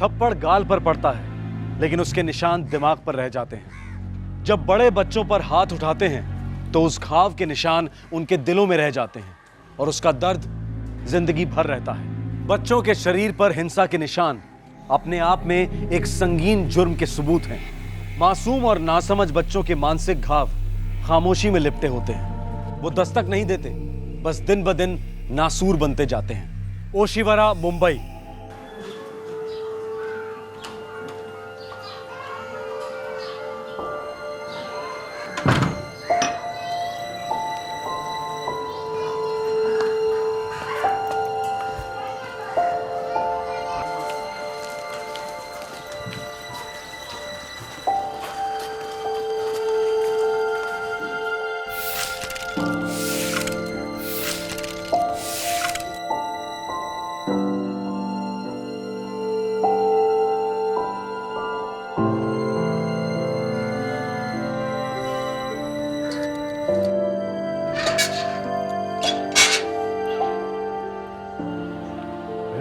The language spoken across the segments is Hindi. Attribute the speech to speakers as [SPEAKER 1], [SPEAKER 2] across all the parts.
[SPEAKER 1] थप्पड़ गाल पर पड़ता है, लेकिन उसके निशान दिमाग पर रह जाते हैं। जब बड़े बच्चों पर हाथ उठाते हैं तो उस घाव के निशान उनके दिलों में रह जाते हैं और उसका दर्द जिंदगी भर रहता है। बच्चों के शरीर पर हिंसा के निशान अपने आप में एक संगीन जुर्म के सबूत हैं। मासूम और नासमझ बच्चों के मानसिक घाव खामोशी में लिपटे होते हैं। वो दस्तक नहीं देते, बस दिन ब दिन नासूर बनते जाते हैं। ओशिवरा, मुंबई।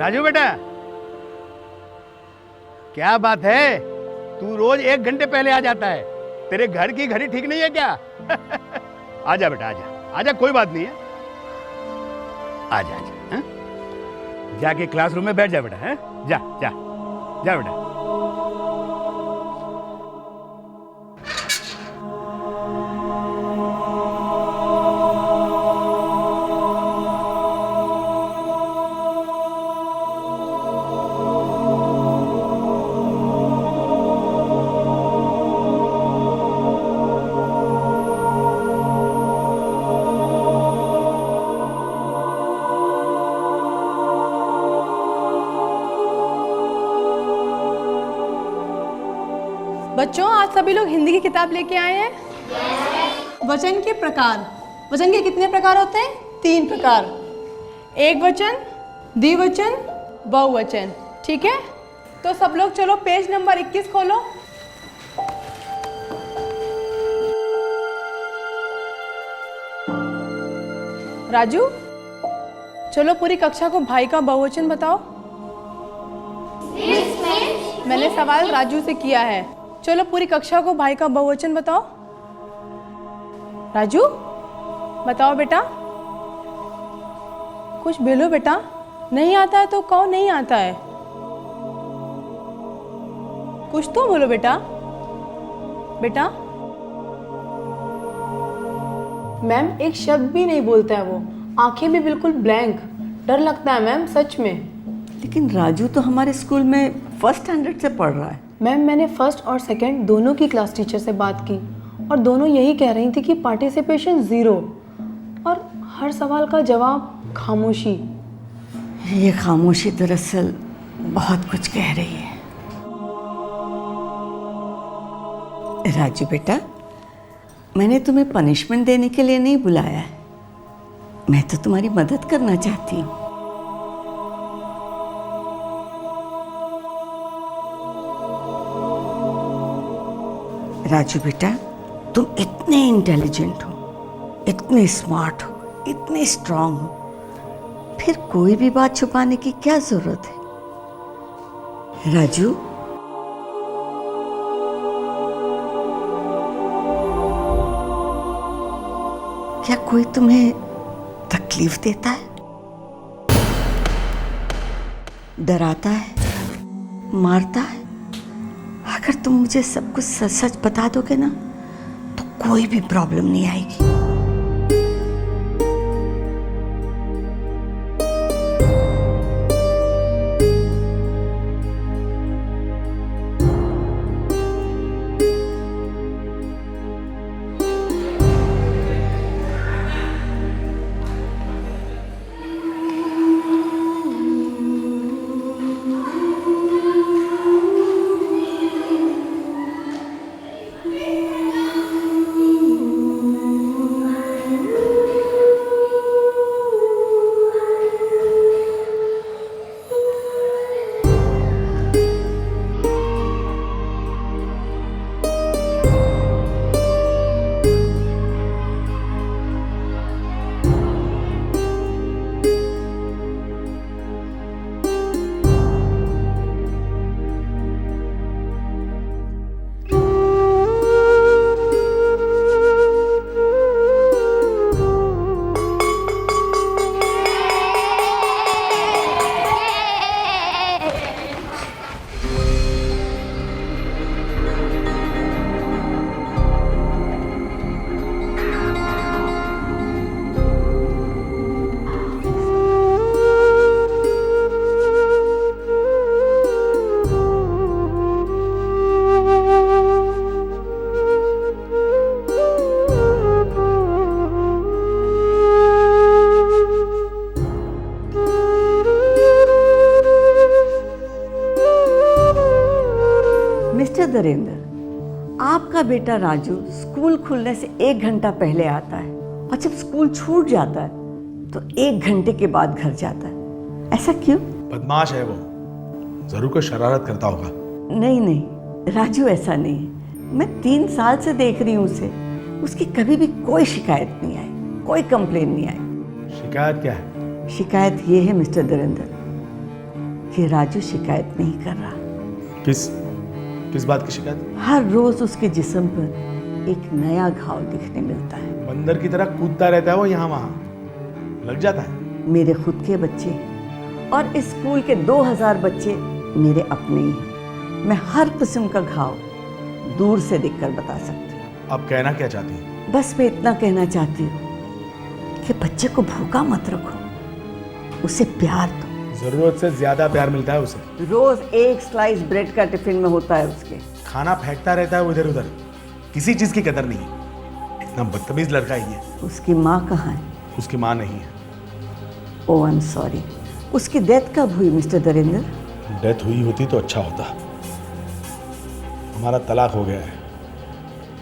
[SPEAKER 2] राजू बेटा, क्या बात है, तू रोज 1 घंटे पहले आ जाता है। तेरे घर की घड़ी ठीक नहीं है क्या? आजा बेटा, आजा आजा, कोई बात नहीं है। आजा आजा, हाँ? जाके क्लासरूम में बैठ जा बेटा, है? जा जा जा बेटा।
[SPEAKER 3] बच्चों, आज सभी लोग हिंदी की किताब लेके आए हैं। वचन के प्रकार। वचन के कितने प्रकार होते हैं? 3 प्रकार। एक वचन, द्विवचन, बहुवचन। ठीक है, तो सब लोग चलो पेज नंबर 21 खोलो। राजू, चलो पूरी कक्षा को भाई का बहुवचन बताओ। मैंने सवाल राजू से किया है। चलो पूरी कक्षा को भाई का बहुवचन बताओ। राजू, बताओ बेटा। कुछ बोलो बेटा। नहीं आता है तो कहो नहीं आता है। कुछ तो बोलो बेटा। बेटा। मैम, एक शब्द भी नहीं बोलता है वो। आंखें भी बिल्कुल ब्लैंक। डर लगता है मैम, सच में।
[SPEAKER 4] लेकिन राजू तो हमारे स्कूल में 1st स्टैंडर्ड से पढ़ रहा है।
[SPEAKER 3] मैम, मैंने 1st और 2nd दोनों की क्लास टीचर से बात की और दोनों यही कह रही थी कि पार्टिसिपेशन 0 और हर सवाल का जवाब खामोशी।
[SPEAKER 4] ये खामोशी दरअसल बहुत कुछ कह रही है। राजू बेटा, मैंने तुम्हें पनिशमेंट देने के लिए नहीं बुलाया है। मैं तो तुम्हारी मदद करना चाहती हूँ। राजू बेटा, तुम इतने इंटेलिजेंट हो, इतने स्मार्ट हो, इतने स्ट्रांग हो, फिर कोई भी बात छुपाने की क्या जरूरत है? राजू, क्या कोई तुम्हें तकलीफ देता है, डराता है, मारता है? अगर तुम मुझे सब कुछ सच सच बता दोगे ना, तो कोई भी प्रॉब्लम नहीं आएगी। मिस्टर दरेंद्र, आपका बेटा राजू स्कूल खुलने से 1 घंटा पहले आता है और जब स्कूल छूट जाता है तो 1 घंटे के बाद घर जाता है। ऐसा क्यों?
[SPEAKER 5] बदमाश है वो, जरूर कोई शरारत करता होगा।
[SPEAKER 4] नहीं नहीं, राजू ऐसा नहीं है। मैं 3 साल से देख रही हूँ उसे, उसकी कभी भी कोई शिकायत नहीं आई, कोई कंप्लेन नहीं आई।
[SPEAKER 5] शिकायत क्या है?
[SPEAKER 4] शिकायत ये है मिस्टर दरेंद्र कि राजू शिकायत नहीं कर रहा।
[SPEAKER 5] किस बात की शिकायत?
[SPEAKER 4] हर रोज उसके जिस्म पर एक नया घाव दिखने मिलता है।
[SPEAKER 5] बंदर की तरह कूदता रहता है वो, यहाँ वहाँ लग जाता है।
[SPEAKER 4] मेरे खुद के बच्चे और इस स्कूल के 2000 बच्चे मेरे अपने ही हैं। मैं हर किस्म का घाव दूर से देखकर बता सकती हूँ।
[SPEAKER 5] अब कहना क्या चाहती हैं?
[SPEAKER 4] बस मैं इतना कहना चाहती हूँ कि बच्चे को भूखा मत रखो, उसे प्यार दो।
[SPEAKER 5] जरूरत से ज्यादा प्यार मिलता है उसे।
[SPEAKER 4] रोज 1 स्लाइस ब्रेड का टिफिन में होता है उसके।
[SPEAKER 5] खाना फेंकता रहता है वो इधर उधर, किसी चीज की कदर नहीं है। इतना बदतमीज लड़का ही है।
[SPEAKER 4] उसकी माँ कहाँ है?
[SPEAKER 5] उसकी माँ नहीं है।
[SPEAKER 4] ओह आई एम सॉरी। उसकी डेथ कब हुई मिस्टर दरेंद्र?
[SPEAKER 5] डेथ हुई होती तो अच्छा होता। हमारा तलाक हो गया है।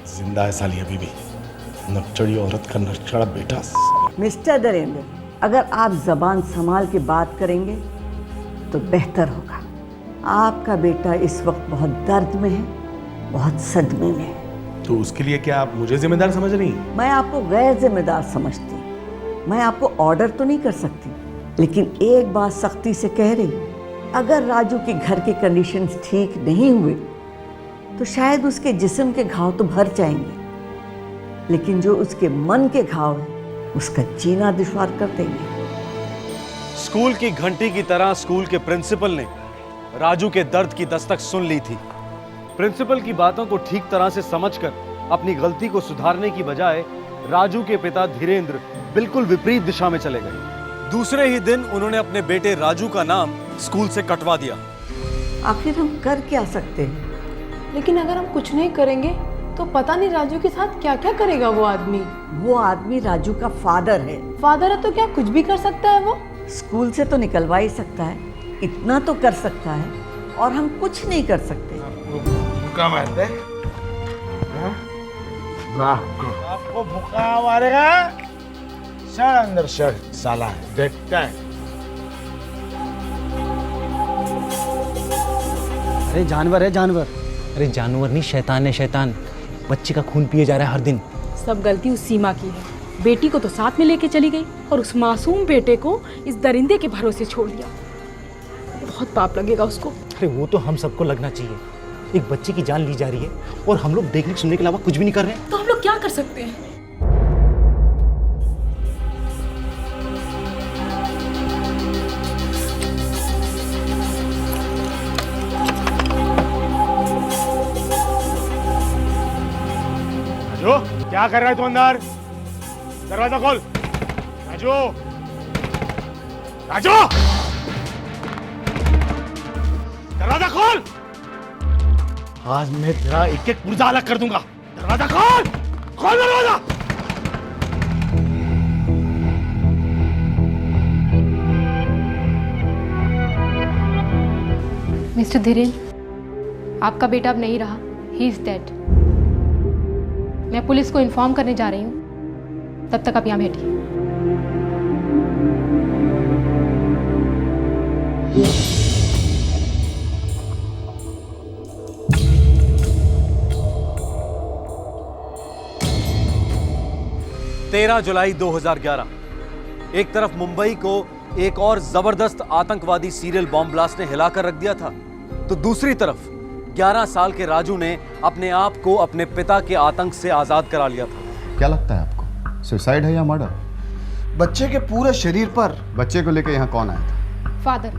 [SPEAKER 5] जिंदा है साली अभी भी, नकचड़ी औरत का नकचड़ा बेटा।
[SPEAKER 4] मिस्टर दरेंद्र, अगर आप जबान संभाल के बात करेंगे तो बेहतर होगा। आपका बेटा इस वक्त बहुत दर्द में है, बहुत सदमे में है।
[SPEAKER 5] तो उसके लिए क्या आप मुझे जिम्मेदार समझ रही हैं?
[SPEAKER 4] मैं आपको गैर जिम्मेदार समझती हूँ। मैं आपको ऑर्डर तो नहीं कर सकती, लेकिन एक बात सख्ती से कह रही हूँ, अगर राजू के घर के कंडीशंस ठीक नहीं हुए तो शायद उसके जिस्म के घाव तो भर जाएंगे, लेकिन जो उसके मन के घाव है उसका जीना दुश्वार कर देंगे।
[SPEAKER 1] स्कूल की घंटी की तरह स्कूल के प्रिंसिपल ने राजू के दर्द की दस्तक सुन ली थी। प्रिंसिपल की बातों को ठीक तरह से समझकर अपनी गलती को सुधारने की बजाय राजू के पिता धीरेन्द्र बिल्कुल विपरीत दिशा में चले गए। दूसरे ही दिन उन्होंने अपने बेटे राजू का नाम स्कूल से कटवा दिया।
[SPEAKER 4] आखिर हम कर क्या सकते हैं?
[SPEAKER 3] लेकिन अगर हम कुछ नहीं करेंगे तो पता नहीं राजू के साथ क्या क्या करेगा वो आदमी।
[SPEAKER 4] वो आदमी राजू का फादर है।
[SPEAKER 3] फादर है तो क्या कुछ भी कर सकता है वो?
[SPEAKER 4] स्कूल से तो निकलवा ही सकता है, इतना तो कर सकता है, और हम कुछ नहीं कर सकते।
[SPEAKER 5] भूखा मारते हैं? आपको भूखा मारेगा? शर अंदर शर साला है, देखता है।
[SPEAKER 6] अरे जानवर है जानवर। अरे जानवर नहीं, शैतान है शैतान। बच्चे का खून पिए जा रहा है हर दिन।
[SPEAKER 7] सब गलती उस सीमा की है। बेटी को तो साथ में लेके चली गई और उस मासूम बेटे को इस दरिंदे के भरोसे छोड़ दिया। बहुत पाप लगेगा उसको।
[SPEAKER 6] अरे वो तो हम सबको लगना चाहिए। एक बच्चे की जान ली जा रही है और हम लोग देखने सुनने के अलावा कुछ भी नहीं कर रहे हैं।
[SPEAKER 7] तो हम लोग क्या कर सकते हैं?
[SPEAKER 5] राजू, क्या कर रहा है तू अंदर? दरवाजा खोल। राजू, राजू, दरवाजा खोल। आज मैं तेरा एक एक पुर्जा अलग कर दूंगा। दरवाजा खोल, खोल दरवाजा।
[SPEAKER 7] मिस्टर धीरेन्द्र, आपका बेटा अब नहीं रहा। He is dead. मैं पुलिस को इन्फॉर्म करने जा रही हूँ, तब तक आप यहाँ बैठिए।
[SPEAKER 1] तेरह जुलाई 2011 एक तरफ मुंबई को एक और जबरदस्त आतंकवादी सीरियल बॉम्ब ब्लास्ट ने हिलाकर रख दिया था, तो दूसरी तरफ 11 साल के राजू ने अपने आप को अपने पिता के आतंक से आजाद करा लिया था।
[SPEAKER 8] क्या लगता है आपको, सुसाइड है या मर्डर?
[SPEAKER 9] बच्चे के पूरे शरीर पर।
[SPEAKER 8] बच्चे को लेकर यहाँ कौन आया था?
[SPEAKER 7] फादर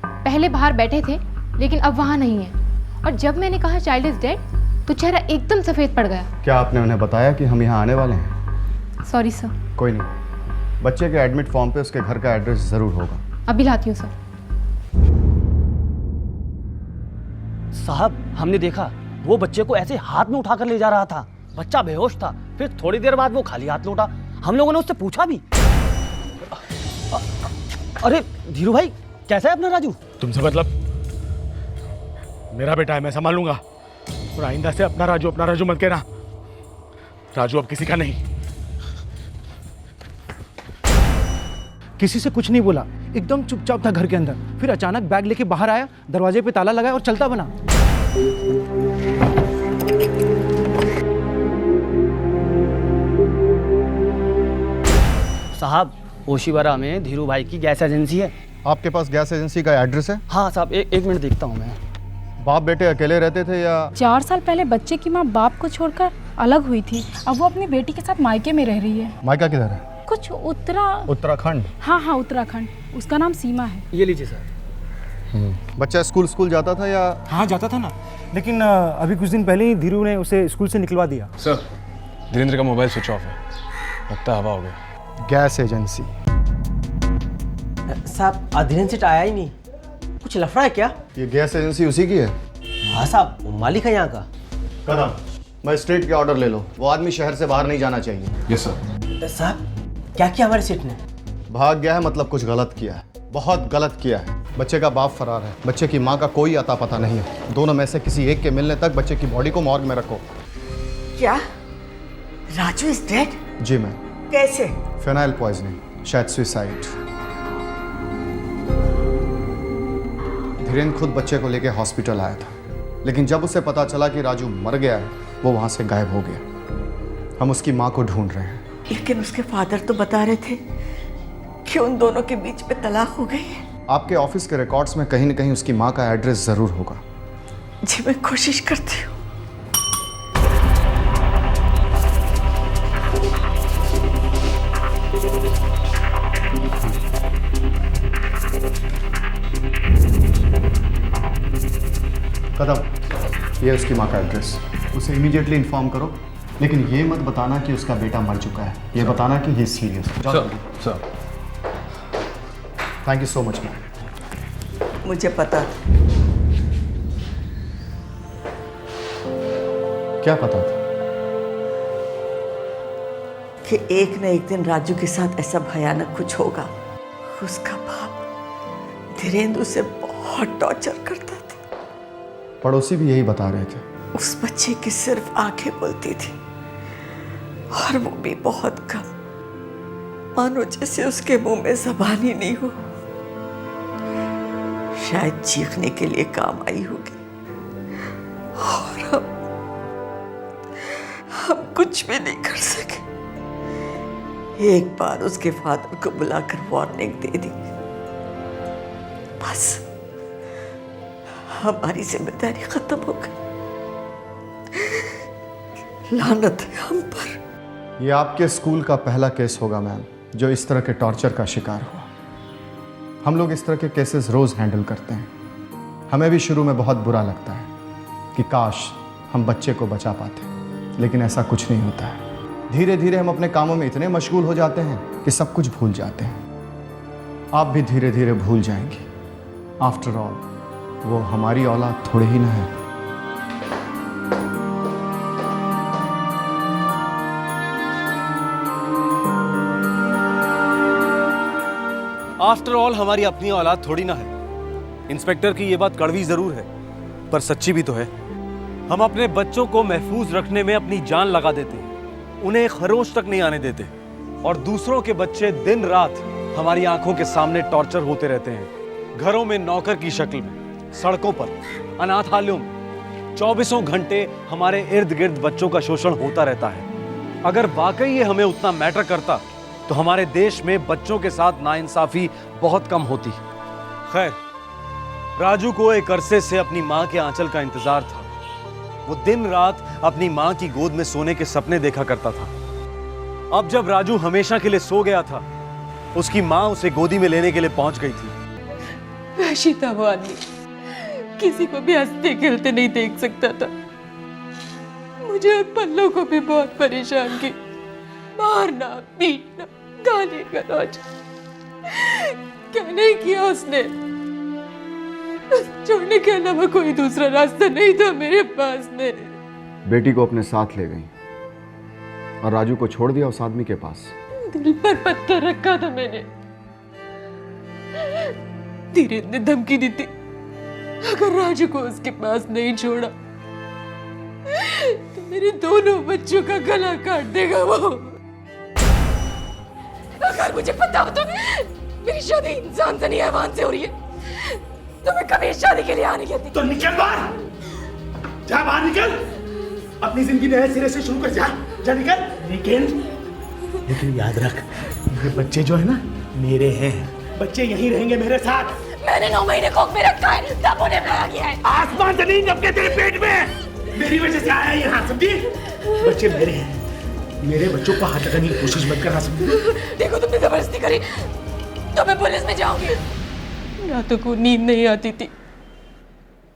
[SPEAKER 7] पहले बाहर बैठे थे, लेकिन अब वहाँ नहीं है। और जब मैंने कहा चाइल्ड इज डेड, तो चेहरा एकदम सफ़ेद पड़ गया।
[SPEAKER 8] क्या आपने उन्हें बताया कि हम यहाँ आने वाले हैं?
[SPEAKER 7] Sorry sir.
[SPEAKER 8] कोई नहीं, बच्चे के एडमिट फॉर्म पे उसके घर का एड्रेस ज़रूर होगा।
[SPEAKER 7] अभी लाती हूँ सर।
[SPEAKER 6] साहब, हमने देखा वो बच्चे को ऐसे हाथ में उठाकर ले जा रहा था। बच्चा बेहोश था, फिर थोड़ी देर बाद वो खाली हाथ लौटा। हम लोगों ने उससे पूछा भी। अरे धीरू भाई, कैसा है अपना राजू?
[SPEAKER 5] तुमसे मतलब? मेरा बेटा है, मैं संभाल लूंगा। और आइंदा से अपना राजू मत कहना। राजू अब किसी का नहीं।
[SPEAKER 10] किसी से कुछ नहीं बोला, एकदम चुपचाप था घर के अंदर। फिर अचानक बैग लेके बाहर आया, दरवाजे पे ताला लगाया और चलता बना।
[SPEAKER 6] साहब, ओशीवारा में धीरू भाई की गैस एजेंसी है।
[SPEAKER 8] आपके पास गैस एजेंसी का एड्रेस है?
[SPEAKER 6] हाँ साहब, एक मिनट देखता हूँ मैं।
[SPEAKER 8] बाप बेटे अकेले रहते थे या?
[SPEAKER 11] 4 साल पहले बच्चे की माँ बाप को छोड़कर अलग हुई थी। अब वो अपनी बेटी के साथ मायके में रह रही है।
[SPEAKER 8] मायका किधर है?
[SPEAKER 11] कुछ
[SPEAKER 8] उत्तराखंड।
[SPEAKER 11] हाँ, उत्तराखंड। उसका नाम सीमा है।
[SPEAKER 6] ये लीजिए सर।
[SPEAKER 8] बच्चा स्कूल जाता था या?
[SPEAKER 10] हाँ जाता था ना, लेकिन अभी कुछ दिन पहले ही धीरू ने उसे स्कूल से निकलवा दिया।
[SPEAKER 1] सर, धीरेन्द्र का मोबाइल स्विच ऑफ है, लगता है हवा हो गया।
[SPEAKER 8] Gas agency.
[SPEAKER 12] साहब, अधीन सीट आया ही नहीं, कुछ लफड़ा है क्या?
[SPEAKER 8] ये गैस एजेंसी उसी की है?
[SPEAKER 12] हाँ साहब, वो मालिक है यहाँ का।
[SPEAKER 8] कदम, मजिस्ट्रेट के ऑर्डर ले लो। वो आदमी शहर से बाहर नहीं जाना चाहिए।
[SPEAKER 1] Yes sir.
[SPEAKER 12] साहब, क्या किया हमारे सेठ ने?
[SPEAKER 8] भाग गया है मतलब कुछ गलत किया है, बहुत गलत किया है। बच्चे का बाप फरार है, बच्चे की माँ का कोई अता पता नहीं है। दोनों में से किसी एक के मिलने तक बच्चे की बॉडी को मॉर्ग में रखो।
[SPEAKER 4] क्या राजू इज डेड?
[SPEAKER 8] जी मैम।
[SPEAKER 4] कैसे?
[SPEAKER 8] फेनाइल पॉइजनिंग, शायद सुसाइड। धीरेन्द्र खुद बच्चे को लेकर हॉस्पिटल आया था, लेकिन जब उसे पता चला कि राजू मर गया है, वो वहां से गायब हो गया। हम उसकी माँ को ढूंढ रहे हैं।
[SPEAKER 4] लेकिन उसके फादर तो बता रहे थे कि उन दोनों के बीच में तलाक हो गई है।
[SPEAKER 8] आपके ऑफिस के रिकॉर्ड्स में कहीं न कहीं उसकी माँ का एड्रेस जरूर होगा।
[SPEAKER 4] जी मैं कोशिश करती हूँ।
[SPEAKER 8] कदम, ये उसकी माँ का एड्रेस। उसे इमीडिएटली इन्फॉर्म करो, लेकिन ये मत बताना कि उसका बेटा मर चुका है। ये बताना कि ही serious.
[SPEAKER 1] Sir.
[SPEAKER 8] Thank you so much ma'am.
[SPEAKER 4] मुझे पता था।
[SPEAKER 8] क्या पता था?
[SPEAKER 4] कि एक न एक दिन राजू के साथ ऐसा भयानक कुछ होगा। उसका बाप धीरेन्द्र उसे बहुत टॉर्चर करता था।
[SPEAKER 8] पड़ोसी भी यही बता रहे थे।
[SPEAKER 4] उस बच्चे की सिर्फ आंखें बोलती थी, और वो भी बहुत कम, मानो जैसे उसके मुंह में जबान ही नहीं हो। शायद चीखने के लिए काम आई होगी। और हम कुछ भी नहीं कर सके। एक बार उसके फादर को बुलाकर वार्निंग दे दी, बस हमारी जिम्मेदारी खत्म हो गई। लानत है हम पर।
[SPEAKER 8] ये आपके स्कूल का पहला केस होगा मैम, जो इस तरह के टॉर्चर का शिकार हुआ। हम लोग इस तरह के केसेस रोज हैंडल करते हैं। हमें भी शुरू में बहुत बुरा लगता है कि काश हम बच्चे को बचा पाते, लेकिन ऐसा कुछ नहीं होता है। धीरे धीरे हम अपने कामों में इतने मशगूल हो जाते हैं कि सब कुछ भूल जाते हैं। आप भी धीरे धीरे भूल जाएंगी। आफ्टर ऑल वो हमारी औलाद थोड़े ही ना है।
[SPEAKER 1] आफ्टर ऑल हमारी अपनी औलाद थोड़ी ना है। इंस्पेक्टर की ये बात कड़वी जरूर है, पर सच्ची भी तो है। हम अपने बच्चों को महफूज रखने में अपनी जान लगा देते हैं, उन्हें खरोच तक नहीं आने देते, और दूसरों के बच्चे दिन रात हमारी आंखों के सामने टॉर्चर होते रहते हैं। घरों में नौकर की शक्ल में, सड़कों पर, अनाथालयों में 24 घंटे हमारे इर्द गिर्द बच्चों का शोषण होता रहता है। अगर वाकई ये हमें उतना मैटर करता तो हमारे देश में बच्चों के साथ नाइंसाफी बहुत कम होती। खैर, राजू को एक अरसे से अपनी मां के आंचल का इंतजार था। वो दिन रात अपनी मां की गोद में सोने के सपने देखा करता था। अब जब राजू हमेशा के लिए सो गया था, उसकी मां उसे गोदी में लेने के लिए पहुंच गई थी।
[SPEAKER 11] वैसी था वो आदमी, किसी को भी हंसते खेलते नहीं देख सकता था। मुझे उन पल्लों को भी बहुत परेशान की, मारना, पीटना, गाली गलौज। क्या नहीं किया उसने? छोड़ने के अलावा कोई दूसरा रास्ता नहीं था मेरे पास में।
[SPEAKER 8] बेटी को अपने साथ ले गई और राजू को छोड़ दिया उस आदमी के पास।
[SPEAKER 11] दिल पर पत्थर रखा था मैंने। धीरेन्द्र ने धमकी दी थी, अगर राजू को उसके पास नहीं छोड़ा तो मेरे दोनों बच्चों का गला काट देगा वो। अगर मुझे पता हो तो मेरी शादी इंसान से नहीं हैवान से हो रही है तो मैं कभी इस शादी के लिए आने कहती।
[SPEAKER 5] तो निकल बाहर, जा बाहर निकल, अपनी जिंदगी नए सिरे से शुरू कर, जा जा निकल। लेकिन याद रख, ये बच्चे जो है ना मेरे हैं, बच्चे यहीं रहेंगे मेरे साथ।
[SPEAKER 11] मैंने 9 महीने कोख में रखा है, तब उन्हें पैदा किया है।
[SPEAKER 5] आसमान जमीन अपने तेरे पेट में मेरी वजह से आया यहाँ, समझी? बच्चे मेरे हैं, मेरे बच्चों को हाथ लगाने की कोशिश मत करना, समझी?
[SPEAKER 11] देखो तुमने जबरदस्ती करी तो मैं पुलिस में जाऊंगी। रातों को नींद नहीं आती थी,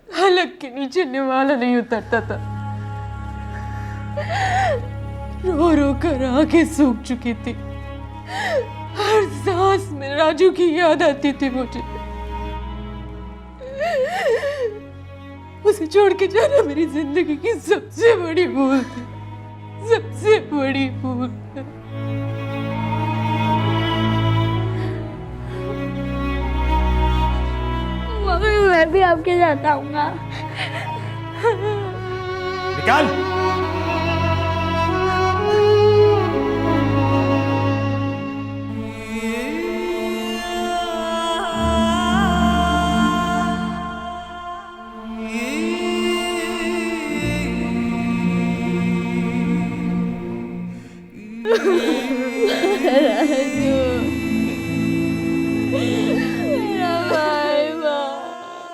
[SPEAKER 11] हलक के नीचे निवाला नहीं उतरता था, रो रो कर आंखें सूख चुकी थी, हर सांस में राजू की याद आती थी मुझे। उसे छोड़ के जाना मेरी जिंदगी की सबसे बड़ी भूल थी, सबसे बड़ी भूल।
[SPEAKER 13] मम्मी मैं भी आपके साथ आऊंगा।
[SPEAKER 5] निकाल।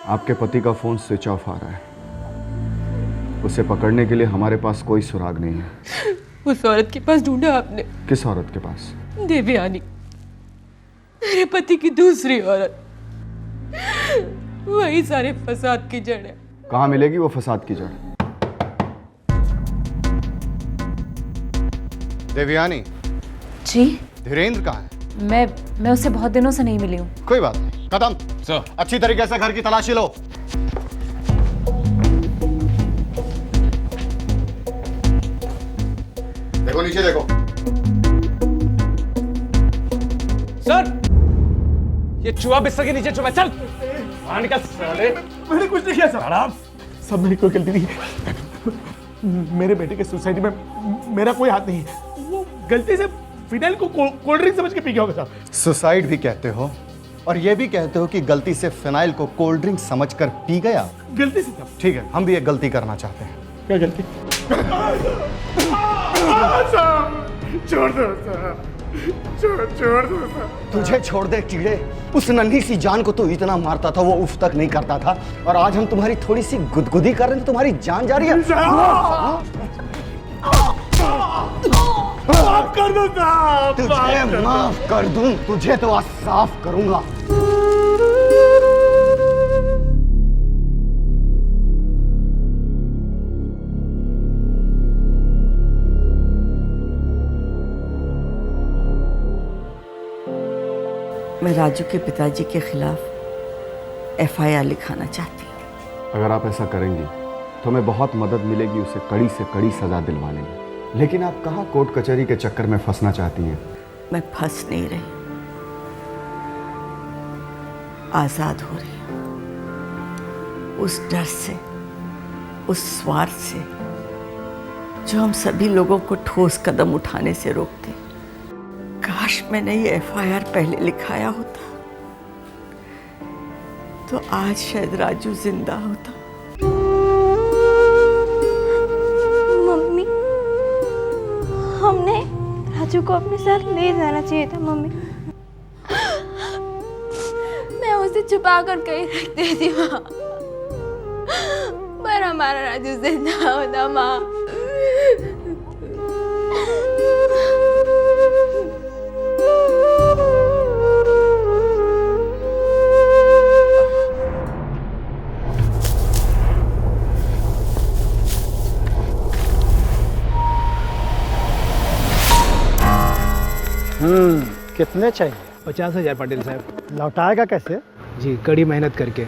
[SPEAKER 8] आपके पति का फोन स्विच ऑफ आ रहा है, उसे पकड़ने के लिए हमारे पास कोई सुराग नहीं है।
[SPEAKER 11] उस औरत के पास ढूंढा आपने?
[SPEAKER 8] किस औरत के पास?
[SPEAKER 11] देवयानी, मेरे पति की दूसरी औरत, वही सारे फसाद की जड़ है।
[SPEAKER 8] कहाँ मिलेगी वो फसाद की जड़? देवयानी
[SPEAKER 14] जी।
[SPEAKER 8] धीरेन्द्र कहाँ है?
[SPEAKER 14] मैं उससे बहुत दिनों से नहीं मिली हूँ।
[SPEAKER 8] कोई बात नहीं, कदम सर अच्छी तरीके से घर की तलाशी लो। देखो नीचे देखो।
[SPEAKER 1] सर, ये चूहा बिस्तर के नीचे चुपा, चल बाहर निकल। साले
[SPEAKER 5] मैंने कुछ नहीं किया सर, सब मेरी कोई गलती नहीं है। मेरे बेटे के सुसाइड में मेरा कोई हाथ नहीं है, वो गलती से फिनाइल को कोल्ड ड्रिंक समझ के पी गया होगा सर।
[SPEAKER 8] सुसाइड भी कहते हो और ये भी कहते हो कि गलती से फिनाइल को कोल्ड ड्रिंक समझकर पी गया।
[SPEAKER 5] गलती से सर।
[SPEAKER 8] ठीक है, हम भी एक गलती करना चाहते हैं।
[SPEAKER 5] क्या गलती? छोड़ दो सर, छोड़ दो सर।
[SPEAKER 8] तुझे छोड़ दे कीड़े, उस नन्ही सी जान को तू इतना मारता था वो उफ तक नहीं करता था, और आज हम तुम्हारी थोड़ी सी गुदगुदी कर रहे हैं तो तुम्हारी जान जा रही है।
[SPEAKER 5] माफ कर दो साहब,
[SPEAKER 8] तुझे माफ कर दूं, तुझे तो आज साफ करूंगा।
[SPEAKER 4] मैं राजू के पिताजी के खिलाफ FIR लिखाना चाहती हूँ।
[SPEAKER 8] अगर आप ऐसा करेंगी तो हमें बहुत मदद मिलेगी उसे कड़ी से कड़ी सजा दिलवाने में। लेकिन आप कहाँ कोर्ट कचहरी के चक्कर में फंसना चाहती हैं?
[SPEAKER 4] मैं फंस नहीं रही, आजाद हो रही हूँ, उस डर से, उस स्वार्थ से जो हम सभी लोगों को ठोस कदम उठाने से रोकते। काश मैंने ये FIR पहले लिखाया होता तो आज शायद राजू जिंदा होता।
[SPEAKER 13] मम्मी, हमने राजू को अपने साथ ले जाना चाहिए था मम्मी। मैं उसे छुपा कर कहीं रख देती माँ, पर हमारा राजू जिंदा होता माँ।
[SPEAKER 10] कितने चाहिए?
[SPEAKER 12] 50,000 पटेल साहब।
[SPEAKER 10] लौटाएगा कैसे?
[SPEAKER 12] जी, कड़ी मेहनत करके।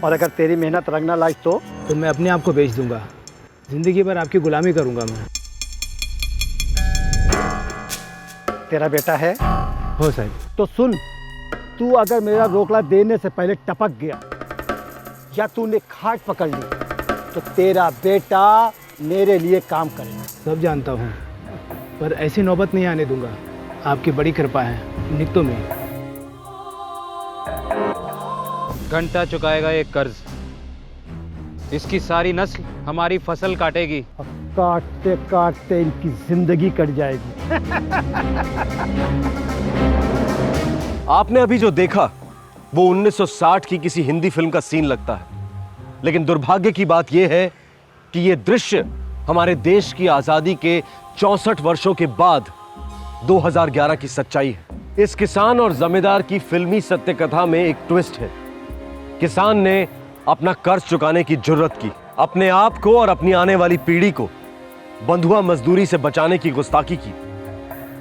[SPEAKER 10] और अगर तेरी मेहनत रंग ना लाई तो
[SPEAKER 12] मैं अपने आप को बेच दूंगा, जिंदगी भर आपकी गुलामी करूंगा मैं।
[SPEAKER 10] तेरा बेटा है?
[SPEAKER 12] हो साहब।
[SPEAKER 10] तो सुन, तू अगर मेरा रोकड़ा देने से पहले टपक गया या तूने खाट पकड़ ली तो तेरा बेटा
[SPEAKER 5] मेरे लिए काम करेगा।
[SPEAKER 10] सब जानता हूँ, पर ऐसी नौबत नहीं आने दूंगा। आपकी बड़ी कृपा है नित्तो में।
[SPEAKER 15] घंटा चुकाएगा ये कर्ज, इसकी सारी नस्ल हमारी फसल काटेगी।
[SPEAKER 5] काटते काटते इनकी जिंदगी कट जाएगी।
[SPEAKER 1] आपने अभी जो देखा वो 1960 की किसी हिंदी फिल्म का सीन लगता है, लेकिन दुर्भाग्य की बात यह है कि यह दृश्य हमारे देश की आजादी के 64 वर्षों के बाद 2011 की सच्चाई है। इस किसान और जमींदार की फिल्मी सत्य कथा में एक ट्विस्ट है। किसान ने अपना कर्ज चुकाने की जुर्रत की, अपने आप को और अपनी आने वाली पीढ़ी को बंधुआ मजदूरी से बचाने की गुस्ताखी की,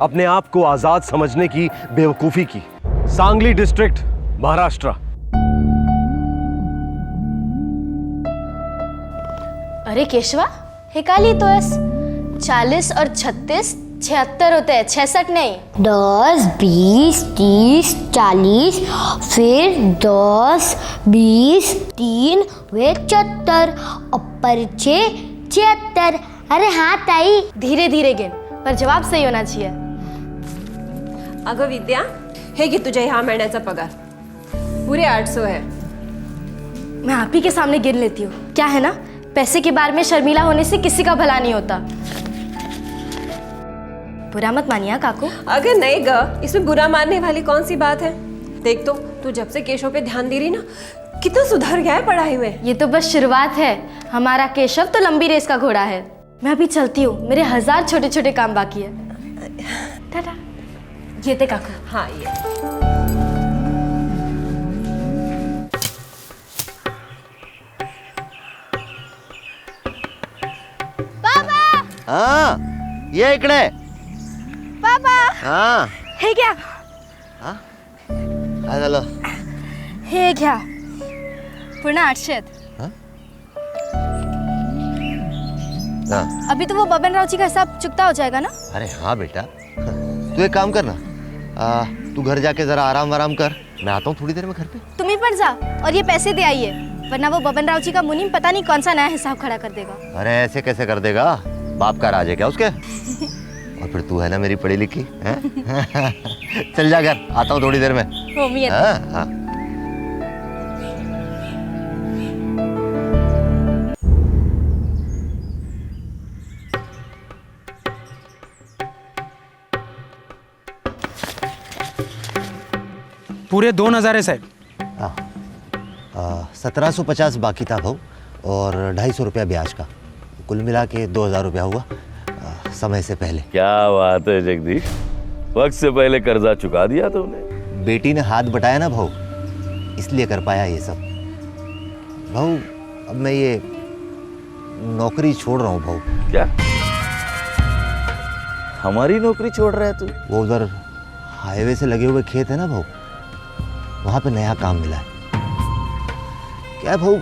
[SPEAKER 1] अपने आप को आजाद समझने की बेवकूफी की। सांगली डिस्ट्रिक्ट, महाराष्ट्र।
[SPEAKER 13] अरे केशवा, हिकाली तो 40 और 36 76 होते हैं, 66 नहीं। 10 20 30 40 फिर 10 20 3 वे 74 ऊपर 6 76। अरे हाँ ताई, धीरे धीरे गिन, पर जवाब सही होना चाहिए।
[SPEAKER 11] अगं विद्या, हे घे तुझ्या ह्या महिन्याचा पगार, पुरे 800 है।
[SPEAKER 13] मैं आप ही के सामने गिन लेती हूँ। क्या है ना, पैसे के बारे में शर्मीला होने से किसी का भला नहीं होता। बुरा मत मानिए काकू।
[SPEAKER 11] अगर नहीं ग, इसमें बुरा मानने वाली कौन सी बात है। देख तो, तू जब से केशव पे ध्यान दे रही ना, कितना सुधर गया है पढ़ाई में।
[SPEAKER 13] ये तो बस शुरुआत है, हमारा केशव तो लंबी रेस का घोड़ा है। मैं अभी चलती हूँ, मेरे 1000 छोटे छोटे काम बाकी है। टाटा। ये थे काकू।
[SPEAKER 11] हाँ ये।
[SPEAKER 16] हाँ, ये इकडे।
[SPEAKER 13] पापा,
[SPEAKER 16] हाँ,
[SPEAKER 13] हे घ्या।
[SPEAKER 16] काय झालं?
[SPEAKER 13] हे घ्या, पूर्ण 800 आहेत।
[SPEAKER 16] हाँ।
[SPEAKER 13] अभी तो वो बबन राव जी का हिसाब चुकता हो जाएगा ना?
[SPEAKER 16] अरे हाँ बेटा, तू एक काम कर ना, तू घर जाके जरा आराम आराम कर, मैं आता हूँ थोड़ी देर में घर पे।
[SPEAKER 13] तुम ही पर जा और ये पैसे दे आइए, वरना वो बबन राव जी का मुनीम पता नहीं कौन सा नया हिसाब खड़ा कर देगा।
[SPEAKER 16] अरे ऐसे कैसे कर देगा, बाप का राज है क्या उसके? और फिर तू है ना मेरी पढ़ी लिखी है? चल जा घर, आता हूँ थोड़ी देर में। हाँ हाँ।
[SPEAKER 10] पूरे 2000 है साहब।
[SPEAKER 16] हाँ, 1750 बाकी था भाऊ, और 250 रुपया ब्याज का, कुल मिला के 2000 रुपया हुआ समय से पहले।
[SPEAKER 17] क्या बात है जगदीश, वक्त से पहले कर्जा चुका दिया तुमने।
[SPEAKER 16] बेटी ने हाथ बटाया ना भाऊ, इसलिए कर पाया ये सब। भाऊ अब मैं ये नौकरी छोड़ रहा हूँ भाऊ।
[SPEAKER 17] क्या हमारी नौकरी छोड़ रहा है तू?
[SPEAKER 16] वो उधर हाईवे से लगे हुए खेत है ना भाऊ, वहां पे नया काम मिला है। क्या है भाऊ,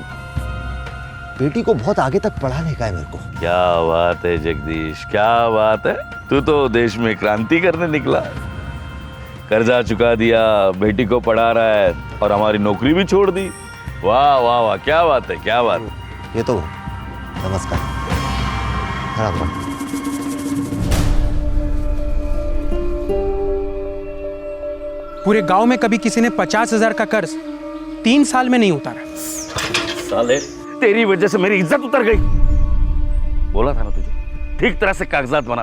[SPEAKER 16] बेटी को बहुत आगे तक पढ़ाने का है मेरे को।
[SPEAKER 17] क्या बात है जगदीश, क्या बात है, तू तो देश में क्रांति करने निकला। कर्जा चुका दिया, बेटी को पढ़ा रहा है और हमारी नौकरी भी छोड़ दी। वाह वाह वाह, क्या बात है, क्या बात है।
[SPEAKER 16] ये तो नमस्कार। हाँ,
[SPEAKER 10] पूरे गांव में कभी किसी ने 50,000 का कर्ज 3 साल में नहीं उतारा।
[SPEAKER 17] साले, तेरी वजह से मेरी इज्जत उतर गई। बोला था ना तुझे, ठीक तरह से कागजात बना,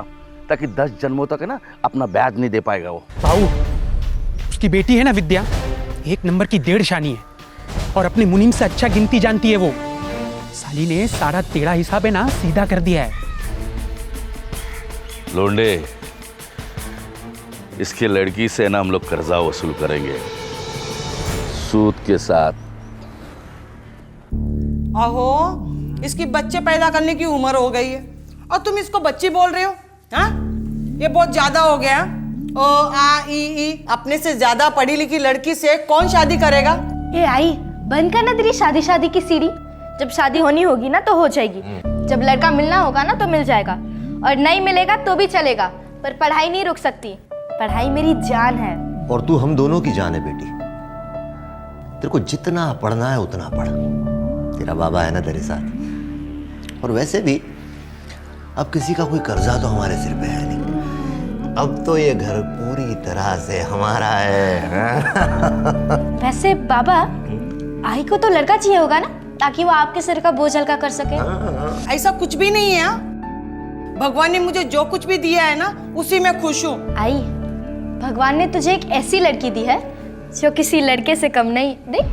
[SPEAKER 17] ताकि 10 जन्मों तक है ना अपना ब्याज नहीं दे पाएगा वो।
[SPEAKER 10] बाबू, उसकी बेटी है ना विद्या, 1 नंबर की 1.5 शानी है और अपनी मुनीम से अच्छा गिनती जानती है वो। साली ने सारा तेरा हिसाब है ना सीधा कर दिया है।
[SPEAKER 17] लोंडे, इसके लड़की से ना हम लोग कर्जा वसूल करेंगे, सूद के साथ।
[SPEAKER 18] अहो, इसकी बच्चे पैदा करने की उम्र हो गई है और तुम इसको बच्ची बोल रहे हो? हाँ, ये बहुत ज्यादा हो गया। ओ आ ई अपने से ज्यादा पढ़ी लिखी लड़की से कौन शादी करेगा?
[SPEAKER 13] ए आई, बंद कर ना तेरी शादी शादी की सीढ़ी। जब शादी होनी होगी ना तो हो जाएगी, जब लड़का मिलना होगा ना तो मिल जाएगा, और नहीं मिलेगा तो भी चलेगा, पर पढ़ाई नहीं रुक सकती। पढ़ाई मेरी जान है।
[SPEAKER 16] और तू हम दोनों की जान है बेटी। तेरे को जितना पढ़ना है उतना पढ़, तेरा बाबा है ना तेरे साथ। और वैसे भी अब किसी का कोई कर्जा तो हमारे सिर पे है नहीं। अब तो ये घर पूरी तरह से हमारा है।
[SPEAKER 13] वैसे बाबा, आई को तो लड़का चाहिए होगा ना, ताकि वो आपके सिर का बोझ हल्का कर सके।
[SPEAKER 18] ऐसा कुछ भी नहीं है। भगवान ने मुझे जो कुछ भी दिया है ना, उसी में खुश हूँ।
[SPEAKER 13] आई, भगवान ने तुझे एक ऐसी लड़की दी है जो किसी लड़के से कम नहीं। देख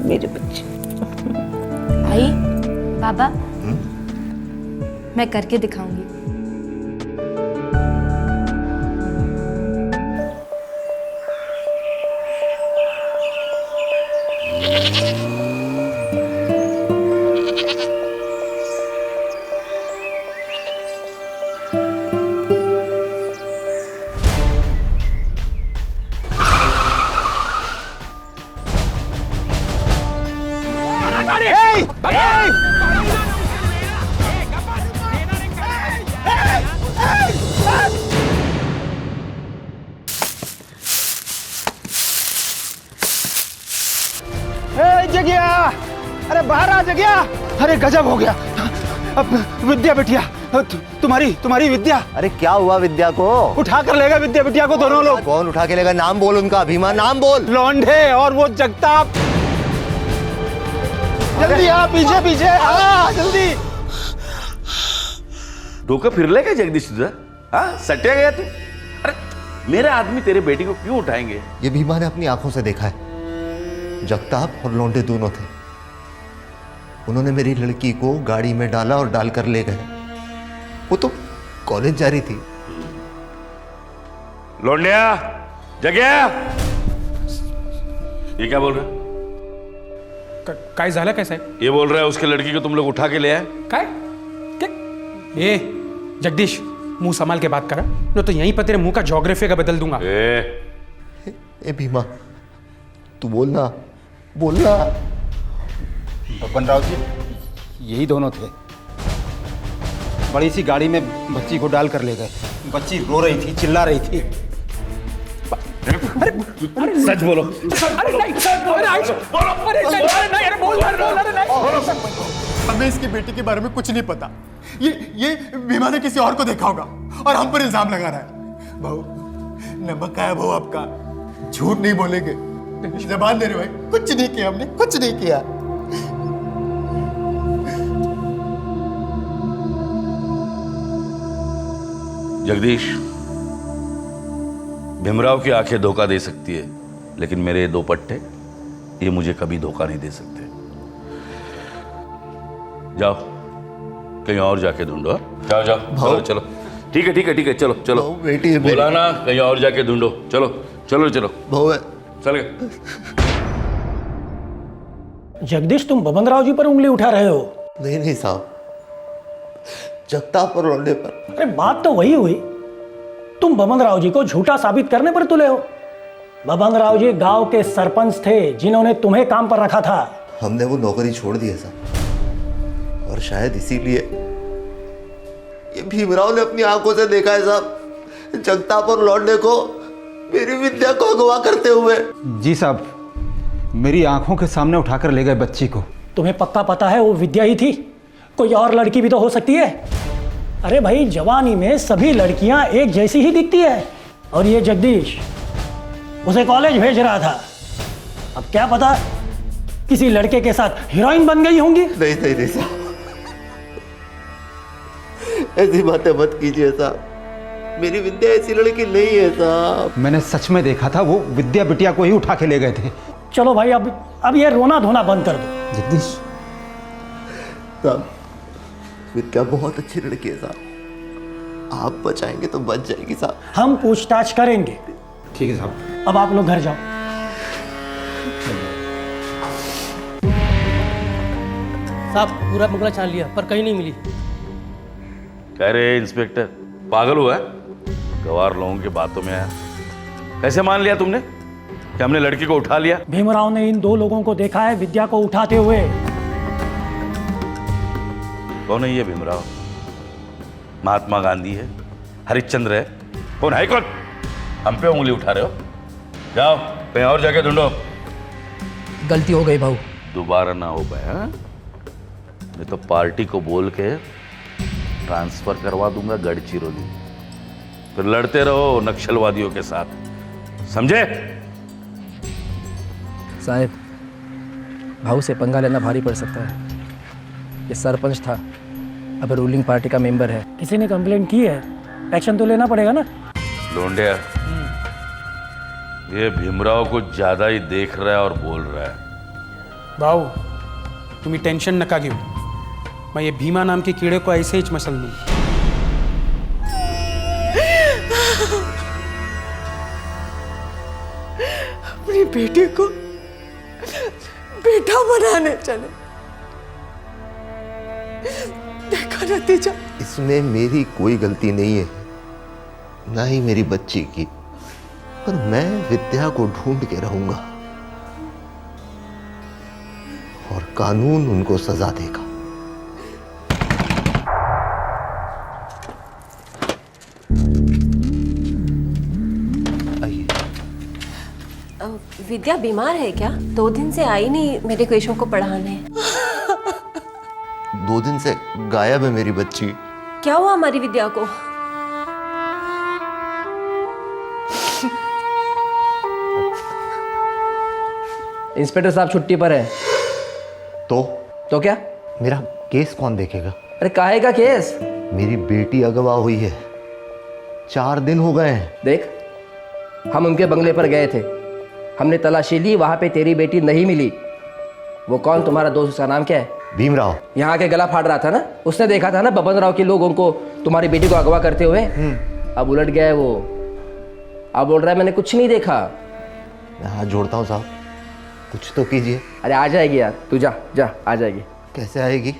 [SPEAKER 18] मेरे बच्चे।
[SPEAKER 13] आई, बाबा, मैं करके दिखाऊंगी।
[SPEAKER 5] जगिया, अरे बाहर आ जगिया। अरे गजब हो गया। अब विद्या बिटिया, तुम्हारी विद्या।
[SPEAKER 16] अरे क्या हुआ विद्या को?
[SPEAKER 5] उठा कर लेगा विद्या बिटिया को दोनों लोग।
[SPEAKER 16] कौन उठा के लेगा? नाम बोल उनका। भीमा, नाम बोल।
[SPEAKER 5] लौंडे और वो जगताप। जल्दी आ, पीछे पीछे आ, जल्दी।
[SPEAKER 17] डोका फिरले क्या जगदीश तुझा? हाँ, सटिया गया तू? अरे मेरे आदमी तेरे बेटी को क्यों उठाएंगे?
[SPEAKER 16] ये भीमा ने अपनी आंखों से देखा है। जगताप और लौंडे दोनों थे। उन्होंने मेरी लड़की को गाड़ी में डाला और डालकर ले गए। वो तो कॉलेज जा रही थी।
[SPEAKER 17] लौंडिया, जगिया, ये क्या बोल रहा है?
[SPEAKER 10] काय झालं काय साहेब?
[SPEAKER 17] ये बोल रहा है उसके लड़की को तुम लोग उठा के ले आए।
[SPEAKER 10] काय? ए जगदीश, मुंह संभाल के बात करा, न तो यहीं पर तेरे मुंह का ज्योग्राफी का बदल दूंगा।
[SPEAKER 16] ए भीमा, तू बोलना, बोलना।
[SPEAKER 5] बपनराव जी, यही दोनों थे। बड़ी सी गाड़ी में बच्ची को डाल कर ले गए। बच्ची रो रही थी, चिल्ला रही थी।
[SPEAKER 17] सच बोलो।
[SPEAKER 8] हमें इसकी बेटी के बारे में कुछ नहीं पता। ये भीमा ने किसी और को देखा होगा और हम पर इल्जाम लगा रहा है। बहू, नमक है बहू आपका, झूठ नहीं बोलेंगे। जबान दे रहे भाई, कुछ नहीं किया हमने, कुछ नहीं किया।
[SPEAKER 17] जगदीश, भीमराव की आंखें धोखा दे सकती है, लेकिन मेरे ये दो पट्टे, ये मुझे कभी धोखा नहीं दे सकते। जाओ, कहीं और जाके ढूंढो। जाओ जाओ, चलो चलो। ठीक है ठीक है ठीक है, चलो चलो।
[SPEAKER 16] बेटी
[SPEAKER 17] बोला ना, कहीं और जाके ढूंढो। चलो चलो चलो।
[SPEAKER 16] बहू है।
[SPEAKER 17] चल गए।
[SPEAKER 12] जगदीश, तुम बबनराव जी पर उंगली उठा रहे हो?
[SPEAKER 16] नहीं नहीं साहब, जगताप और लौंडे पर।
[SPEAKER 12] अरे बात तो वही हुई। तुम बबनराव जी को झूठा साबित करने पर तुले हो। बबनराव जी गांव के सरपंच थे जिन्होंने तुम्हें काम पर रखा था।
[SPEAKER 16] हमने वो नौकरी छोड़ दी है साहब, और शायद इसीलिए ये भीमराव ने अपनी आंखों से देखा है साहब, जगताप और लौंडे को मेरी विद्या को अगवा करते हुए।
[SPEAKER 5] जी साहब, मेरी आंखों के सामने उठाकर ले गए बच्ची को।
[SPEAKER 12] तुम्हें पक्का पता है वो विद्या ही थी? कोई और लड़की भी तो हो सकती है। अरे भाई, जवानी में सभी लड़कियां एक जैसी ही दिखती है। और ये जगदीश उसे कॉलेज भेज रहा था। अब क्या पता किसी लड़के के साथ हीरोइन बन गई होंगी।
[SPEAKER 16] नहीं नहीं नहीं साहब, ऐसी बातें मत कीजिए साहब। मेरी विद्या ऐसी लड़की नहीं है साहब।
[SPEAKER 5] मैंने सच में देखा था, वो विद्या बिटिया को ही उठा के ले गए थे।
[SPEAKER 12] चलो भाई, अब ये रोना धोना बंद कर दो।
[SPEAKER 5] जगदीश
[SPEAKER 16] साहब, विद्या बहुत अच्छी लड़की है साहब। आप बचाएंगे तो बच जाएगी साहब।
[SPEAKER 12] हम पूछताछ करेंगे।
[SPEAKER 5] ठीक है साहब।
[SPEAKER 12] अब आप लोग घर जाओ।
[SPEAKER 6] साहब, पूरा बंगला छान लिया पर कहीं नहीं मिली।
[SPEAKER 17] कह रहे इंस्पेक्टर पागल हुआ है? गवार लोगों की बातों में आया। कैसे मान लिया तुमने कि हमने लड़की को उठा लिया?
[SPEAKER 12] भीमराव ने इन दो लोगों को देखा है विद्या को उठाते हुए।
[SPEAKER 17] कौन है ये भीमराव? महात्मा गांधी है, हरिश्चंद्र है, कौन है कौन? हम पे उंगली उठा रहे हो? जाओ कहीं और जाके ढूंढो।
[SPEAKER 6] गलती हो गई भाऊ।
[SPEAKER 17] दोबारा ना हो पाए। हाँ? नहीं तो पार्टी को बोल के ट्रांसफर करवा दूंगा गढ़चिरौली, फिर लड़ते रहो नक्सलवादियों के साथ, समझे?
[SPEAKER 19] साहब, भाऊ से पंगा लेना भारी पड़ सकता है। ये सरपंच था, अब रूलिंग पार्टी का मेंबर है।
[SPEAKER 12] किसी ने कंप्लेंट की है, एक्शन तो लेना पड़ेगा ना।
[SPEAKER 17] लोंडिया, ये भीमराव कुछ ज्यादा ही देख रहा है और बोल रहा है।
[SPEAKER 10] भाऊ तुम्ही टेन्शन नका घेऊ, मैं ये भीमा नाम के कीड़े को ऐसे ही मसल दूं।
[SPEAKER 18] अपनी बेटी को बेटा बनाने चले, देखा नतीजा।
[SPEAKER 16] इसमें मेरी कोई गलती नहीं है, ना ही मेरी बच्ची की, पर मैं विद्या को ढूंढ के रहूंगा और कानून उनको सजा देगा।
[SPEAKER 11] विद्या बीमार है क्या? 2 दिन से आई नहीं मेरे केशव को पढ़ाने।
[SPEAKER 16] 2 दिन से गायब है मेरी बच्ची।
[SPEAKER 11] क्या हुआ हमारी विद्या को?
[SPEAKER 19] इंस्पेक्टर साहब छुट्टी पर है।
[SPEAKER 16] तो
[SPEAKER 19] क्या?
[SPEAKER 16] मेरा केस कौन देखेगा?
[SPEAKER 19] अरे काहे का केस?
[SPEAKER 16] मेरी बेटी अगवा हुई है, 4 दिन हो गए हैं।
[SPEAKER 19] देख, हम उनके बंगले पर गए थे, हमने तलाशी ली, वहां पे तेरी बेटी नहीं मिली। वो कौन तुम्हारा दोस्त, उसका नाम क्या है?
[SPEAKER 16] भीमराव।
[SPEAKER 19] यहाँ के गला फाड़ रहा था ना, उसने देखा था ना बबन राव के लोगों को तुम्हारी बेटी को अगवा करते हुए। अब उलट गया है वो, अब बोल रहा है मैंने कुछ नहीं देखा।
[SPEAKER 16] मैं हाथ जोड़ता हूँ साहब, कुछ तो कीजिए।
[SPEAKER 19] अरे आ जाएगी यार, तू जा जा, आ जाएगी।
[SPEAKER 16] कैसे आएगी?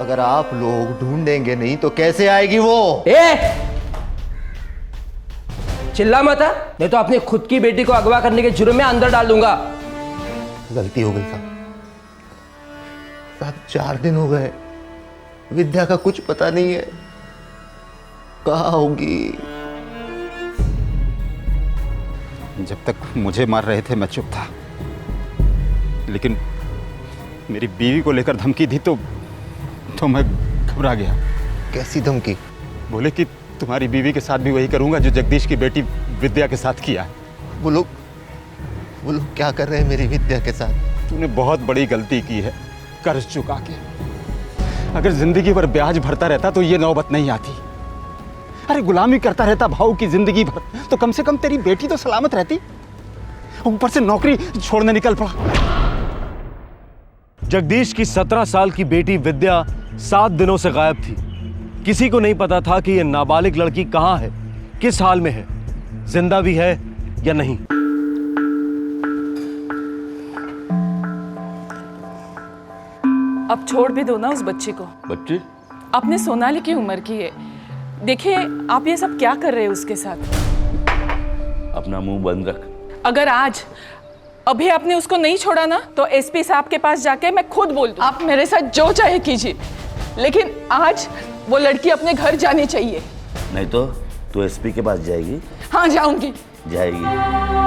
[SPEAKER 16] अगर आप लोग ढूंढेंगे नहीं तो कैसे आएगी वो?
[SPEAKER 19] चिल्ला मत, नहीं तो अपनी खुद की बेटी को अगवा करने के जुर्म में अंदर डाल दूंगा।
[SPEAKER 16] गलती हो गई साहब। 4 दिन हो गए, विद्या का कुछ पता नहीं है, कहाँ होगी?
[SPEAKER 20] जब तक मुझे मार रहे थे मैं चुप था, लेकिन मेरी बीवी को लेकर धमकी दी तो मैं घबरा गया।
[SPEAKER 16] कैसी धमकी?
[SPEAKER 20] बोले कि तुम्हारी बीवी के साथ भी वही करूंगा जो जगदीश की बेटी विद्या के साथ किया।
[SPEAKER 16] वो लोग क्या कर रहे हैं मेरी विद्या के साथ?
[SPEAKER 20] तूने बहुत बड़ी गलती की है, कर्ज चुका के। अगर जिंदगी भर ब्याज भरता रहता तो ये नौबत नहीं आती। अरे गुलामी करता रहता भाऊ की जिंदगी भर, तो कम से कम तेरी बेटी तो सलामत रहती। ऊपर से नौकरी छोड़ने निकल पड़ा।
[SPEAKER 1] जगदीश की 17 साल की बेटी विद्या 7 दिनों से गायब थी। किसी को नहीं पता था कि यह नाबालिग लड़की कहां है, किस हाल में है, जिंदा भी है या नहीं।
[SPEAKER 14] अब छोड़ भी दो ना उस बच्ची को।
[SPEAKER 17] बच्ची?
[SPEAKER 14] आपने सोनाली की उम्र की है। देखिए, आप ये सब क्या कर रहे हैं उसके साथ?
[SPEAKER 17] अपना मुंह बंद रख।
[SPEAKER 14] अगर आज अभी आपने उसको नहीं छोड़ा ना तो एसपी साहब के पास जाके मैं खुद बोल दूं। आप मेरे साथ जो चाहे कीजिए, लेकिन आज वो लड़की अपने घर जानी चाहिए।
[SPEAKER 17] नहीं तो तू एसपी के पास जाएगी?
[SPEAKER 14] हाँ, जाऊंगी।
[SPEAKER 17] जाएगी।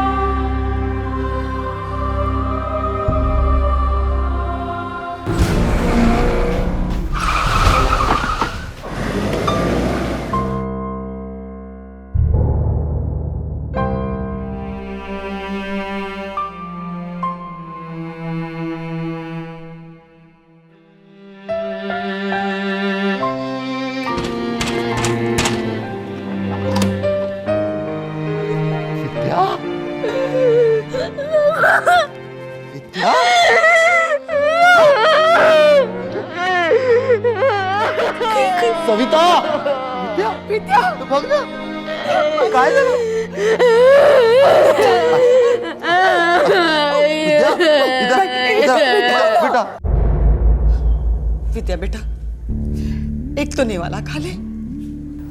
[SPEAKER 16] सविता! विद्या! विद्या! भाग जा! काय झालं?
[SPEAKER 18] बेटा, विद्या बेटा, एक तो निवाला खा ले।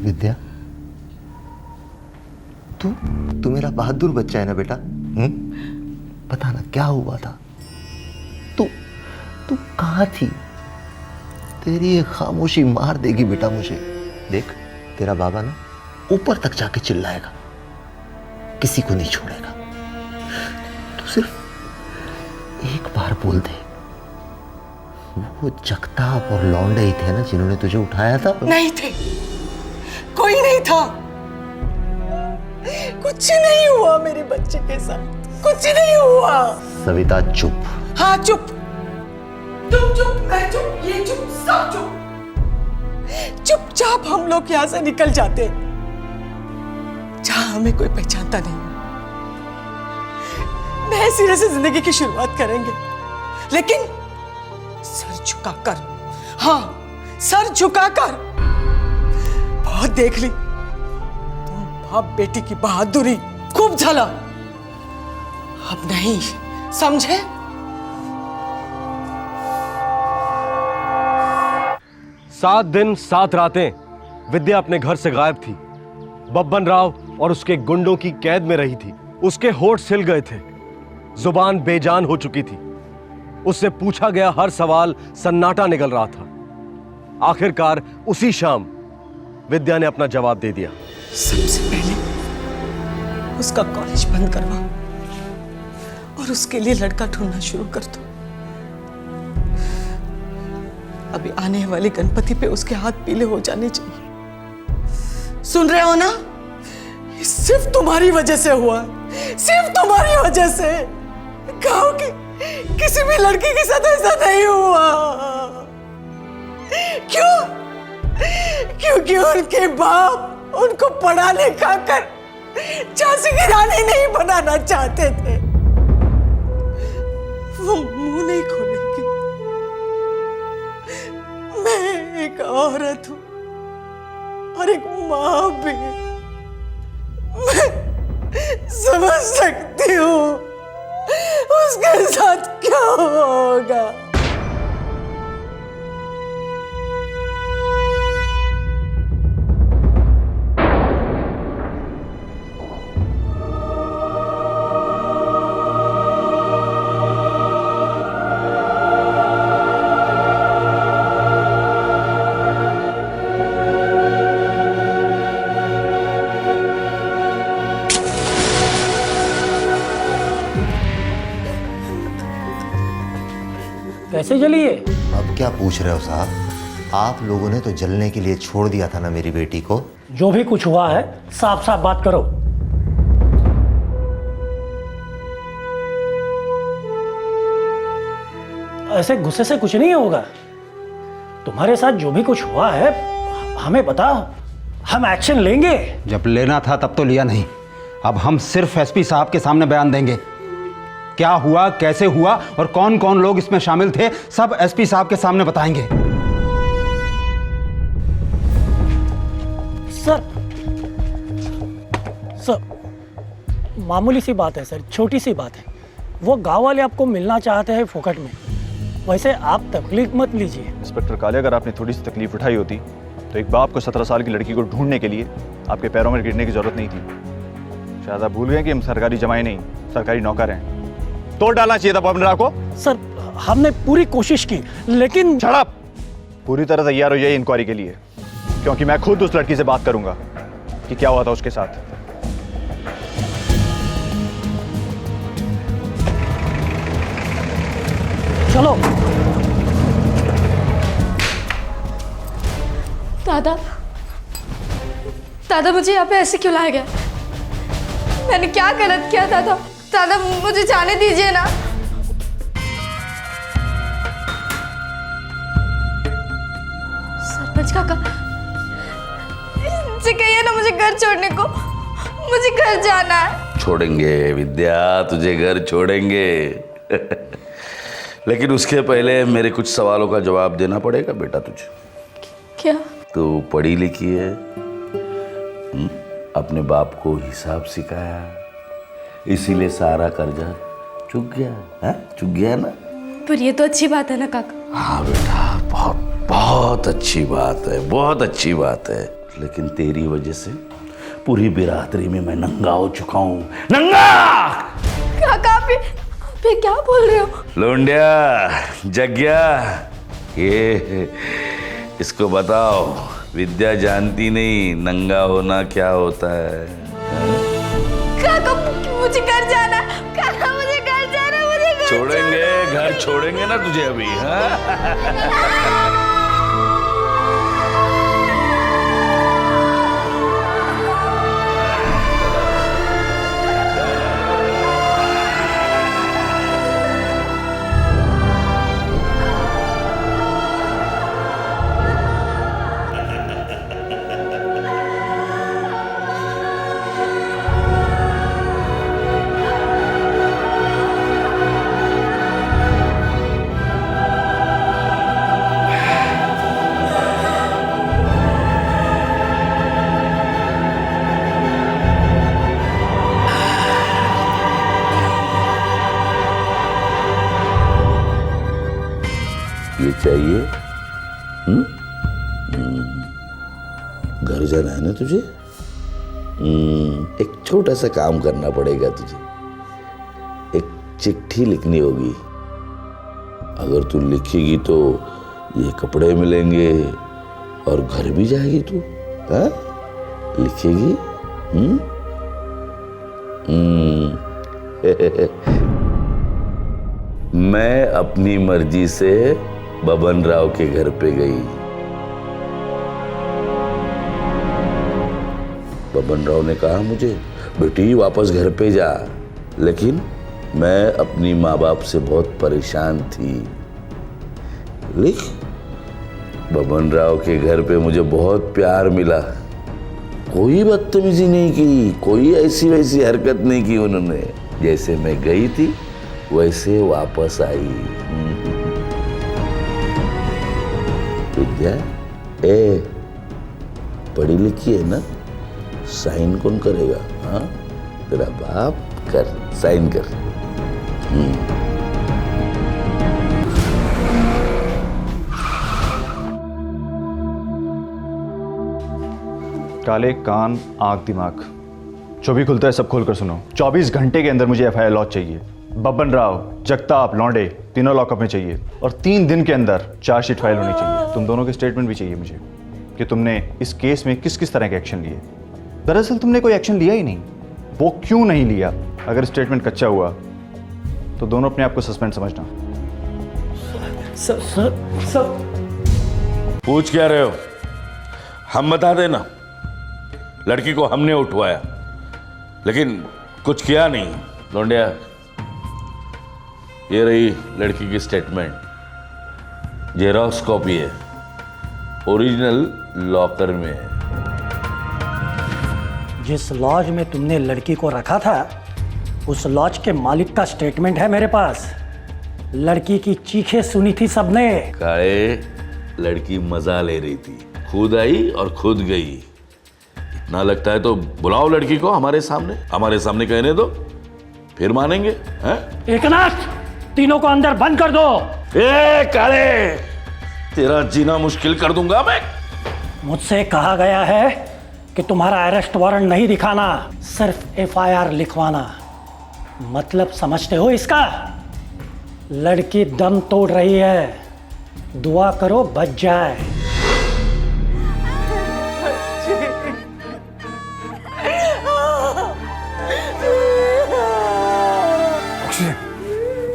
[SPEAKER 16] विद्या, तू मेरा बहादुर बच्चा है ना बेटा? पता ना क्या हुआ था, तू कहाँ थी? तेरी ये खामोशी मार देगी बेटा मुझे। देख, तेरा बाबा ना ऊपर तक जाके चिल्लाएगा, किसी को नहीं छोड़ेगा। तू सिर्फ एक बार बोल दे, वो जगताप और लौंडे ही थे ना जिन्होंने तुझे उठाया था?
[SPEAKER 18] नहीं थे, कोई नहीं था। कुछ नहीं हुआ मेरे बच्चे के साथ, कुछ नहीं हुआ।
[SPEAKER 16] सविता चुप।
[SPEAKER 18] हाँ चुप, तुम चुप, मैं चुप, ये चुप, सब चुप। चुपचाप हम लोग यहाँ से निकल जाते, जहां हमें कोई पहचानता नहीं। नए सिरे से जिंदगी की शुरुआत करेंगे, लेकिन सर झुकाकर। हाँ, सर झुकाकर। बहुत देख ली तुम बाप बेटी की बहादुरी, खूब झला। अब नहीं, समझे?
[SPEAKER 1] सात दिन 7 रातें विद्या अपने घर से गायब थी। बब्बन राव और उसके गुंडों की कैद में रही थी। उसके होठ सिल गए थे, जुबान बेजान हो चुकी थी। उससे पूछा गया हर सवाल सन्नाटा निकल रहा था। आखिरकार उसी शाम विद्या ने अपना जवाब दे दिया।
[SPEAKER 18] सबसे पहले उसका कॉलेज बंद करवा और उसके लिए लड़का ढूंढना शुरू कर दो। अभी आने वाले गणपति पे उसके हाथ पीले हो जाने चाहिए। सुन रहे हो ना? ये सिर्फ तुम्हारी वजह से हुआ, सिर्फ तुम्हारी वजह से। गांव की किसी भी लड़की के साथ ऐसा नहीं हुआ। क्यों? क्योंकि उनके बाप उनको पढ़ा लिखा कर झांसी की रानी नहीं बनाना चाहते थे। वो मुंह नहीं खोलेंगे। मैं एक औरत हूं और एक मां भी। मैं समझ सकती हूं उसके साथ क्या होगा।
[SPEAKER 12] कैसे जली है?
[SPEAKER 16] अब क्या पूछ रहे हो साहब? आप लोगों ने तो जलने के लिए छोड़ दिया था ना मेरी बेटी को।
[SPEAKER 12] जो भी कुछ हुआ है साफ साफ बात करो। ऐसे गुस्से से कुछ नहीं होगा। तुम्हारे साथ जो भी कुछ हुआ है हमें बता, हम एक्शन लेंगे।
[SPEAKER 20] जब लेना था तब तो लिया नहीं। अब हम सिर्फ एसपी साहब के सामने बयान देंगे। क्या हुआ, कैसे हुआ और कौन कौन लोग इसमें शामिल थे, सब एसपी साहब के सामने बताएंगे।
[SPEAKER 12] सर मामूली सी बात है सर, छोटी सी बात है। वो गांव वाले आपको मिलना चाहते हैं फोकट में। वैसे आप तकलीफ मत लीजिए।
[SPEAKER 21] इंस्पेक्टर काले, अगर आपने थोड़ी सी तकलीफ उठाई होती तो एक बाप को 17 साल की लड़की को ढूंढने के लिए आपके पैरों में गिरने की जरूरत नहीं थी। शायद आप भूल गए कि हम सरकारी जमाई नहीं, सरकारी नौकर हैं। तोड़ डालना चाहिए था बब्बन राव को।
[SPEAKER 12] सर हमने पूरी कोशिश की, लेकिन
[SPEAKER 21] छड़प। पूरी तरह तैयार हो जाइए इंक्वायरी के लिए, क्योंकि मैं खुद उस लड़की से बात करूंगा कि क्या हुआ था उसके साथ।
[SPEAKER 12] चलो।
[SPEAKER 11] दादा, दादा मुझे यहाँ पे ऐसे क्यों लाया गया? मैंने क्या गलत किया दादा? दादा मुझे जाने दीजिए ना। सरपंच काका, इनसे कहिए ना मुझे घर छोड़ने को। मुझे घर जाना है।
[SPEAKER 17] छोड़ेंगे विद्या, तुझे घर छोड़ेंगे। लेकिन उसके पहले मेरे कुछ सवालों का जवाब देना पड़ेगा बेटा तुझे।
[SPEAKER 11] क्या?
[SPEAKER 17] तू पढ़ी लिखी है, अपने बाप को हिसाब सिखाया, इसीलिए सारा कर्जा चुक गया है? चुक गया ना?
[SPEAKER 11] पर ये तो अच्छी बात है ना काका।
[SPEAKER 17] हाँ बेटा, बहुत बहुत अच्छी बात है, बहुत अच्छी बात है। लेकिन तेरी वजह से पूरी बिरादरी में मैं नंगा हो चुका हूँ। नंगा!
[SPEAKER 11] काका आप ये क्या बोल रहे हो?
[SPEAKER 17] लोंडिया, जग्या, ये इसको बताओ, विद्या जानती नहीं नंगा होना क्या होता है।
[SPEAKER 11] काका मुझे घर जाना, काका मुझे घर जाना, मुझे घर
[SPEAKER 17] छोड़ेंगे, घर घर छोड़ेंगे ना तुझे अभी, हाँ? ये चाहिए? घर जाना है ना तुझे? एक छोटा सा काम करना पड़ेगा तुझे। एक चिट्ठी लिखनी होगी। अगर तू लिखेगी तो ये कपड़े मिलेंगे और घर भी जाएगी तू, हाँ? लिखेगी? मैं अपनी मर्जी से बबन राव के घर पे गई। बबन राव ने कहा मुझे, बेटी वापस घर पे जा, लेकिन मैं अपनी माँ बाप से बहुत परेशान थी। लिख, बबन राव के घर पे मुझे बहुत प्यार मिला। कोई बदतमीजी नहीं की, कोई ऐसी वैसी हरकत नहीं की उन्होंने। जैसे मैं गई थी वैसे वापस आई। विद्या, पढ़ी लिखी है ना? साइन कौन करेगा? हाँ, तेरा बाप कर, साइन कर।
[SPEAKER 21] काले कान, आंख, दिमाग, जो भी खुलता है सब खोल कर सुनो। 24 घंटे के अंदर मुझे FIR लॉन्च चाहिए। बबन राव, जगताप, लौंडे तीनों लॉकअप में चाहिए और 3 दिन के अंदर चार्जशीट फाइल होनी चाहिए। तुम दोनों के स्टेटमेंट भी चाहिए मुझे कि तुमने इस केस में किस किस तरह के एक्शन लिए। दरअसल तुमने कोई एक्शन लिया ही नहीं, वो क्यों नहीं लिया? अगर स्टेटमेंट कच्चा हुआ तो दोनों अपने आप को सस्पेंड समझना।
[SPEAKER 12] सर
[SPEAKER 17] पूछ क्या रहे हो? हम बता देना। लड़की को हमने उठवाया, लेकिन कुछ किया नहीं। लौंडिया, ये रही लड़की की स्टेटमेंट, जेरॉक्स कॉपी है, ओरिजिनल लॉकर में है।
[SPEAKER 12] जिस लॉज में तुमने लड़की को रखा था उस लॉज के मालिक का स्टेटमेंट है मेरे पास। लड़की की चीखें सुनी थी सबने।
[SPEAKER 17] काले, लड़की मजा ले रही थी, खुद आई और खुद गई। इतना लगता है तो बुलाओ लड़की को हमारे सामने कहने दो, फिर मानेंगे। हैं?
[SPEAKER 12] एकनाथ, तीनों को अंदर बंद कर दो।
[SPEAKER 17] ए काले, तेरा जीना मुश्किल कर दूंगा मैं।
[SPEAKER 12] मुझसे कहा गया है कि तुम्हारा अरेस्ट वारंट नहीं दिखाना, सिर्फ FIR लिखवाना। मतलब समझते हो इसका? लड़की दम तोड़ रही है, दुआ करो बच जाए।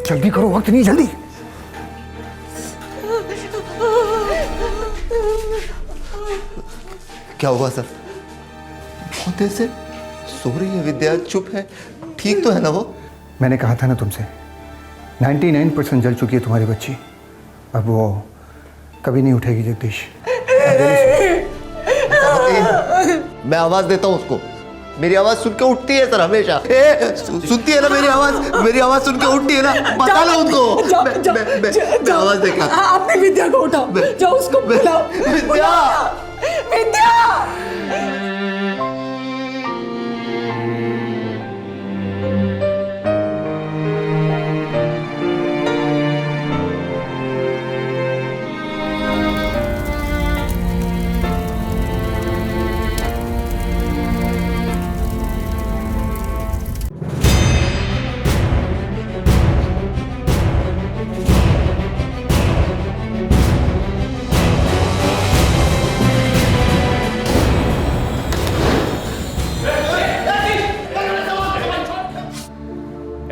[SPEAKER 9] जल्दी करो, वक्त नहीं, जल्दी।
[SPEAKER 16] क्या हुआ सर? बहुत देर से सो रही है विद्या, चुप है, ठीक तो है ना वो?
[SPEAKER 9] मैंने कहा था ना तुमसे, 99% जल चुकी है तुम्हारी बच्ची। अब वो कभी नहीं उठेगी जगदीश।
[SPEAKER 16] मैं आवाज देता हूँ उसको। मेरी आवाज सुन के उठती है सर हमेशा। सुनती है ना मेरी आवाज सुन के उठती है ना? बता लो उनको। मैं आवाज देखा।
[SPEAKER 18] अपनी विद्या को उठाओ, जाओ उसको बुलाओ। विद्या!